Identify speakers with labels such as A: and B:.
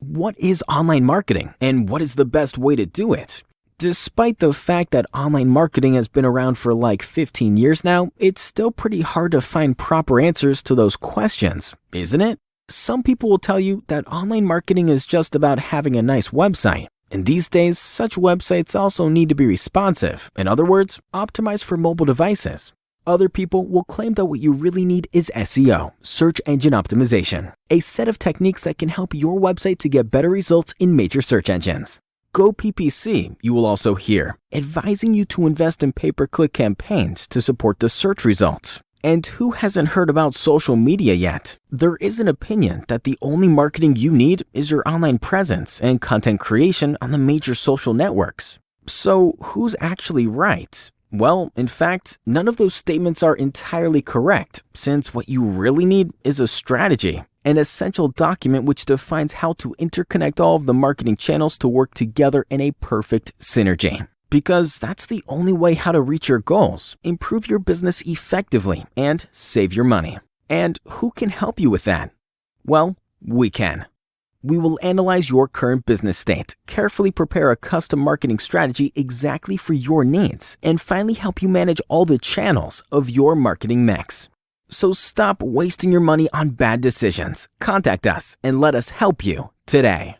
A: what is online marketing and what is the best way to do it? Despite the fact that online marketing has been around for like 15 years now, it's still pretty hard to find proper answers to those questions, isn't it? Some people will tell you that online marketing is just about having a nice website. And these days, such websites also need to be responsive. In other words, optimized for mobile devices. Other people will claim that what you really need is SEO, search engine optimization, a set of techniques that can help your website to get better results in major search engines. GoPPC, you will also hear, advising you to invest in pay-per-click campaigns to support the search results. And who hasn't heard about social media yet? There is an opinion that the only marketing you need is your online presence and content creation on the major social networks. So who's actually right? Well, in fact, none of those statements are entirely correct, since what you really need is a strategy, an essential document which defines how to interconnect all of the marketing channels to work together in a perfect synergy. Because that's the only way how to reach your goals, improve your business effectively, and save your money. And who can help you with that? Well, we can. We will analyze your current business state, carefully prepare a custom marketing strategy exactly for your needs, and finally help you manage all the channels of your marketing mix. So stop wasting your money on bad decisions. Contact us and let us help you today.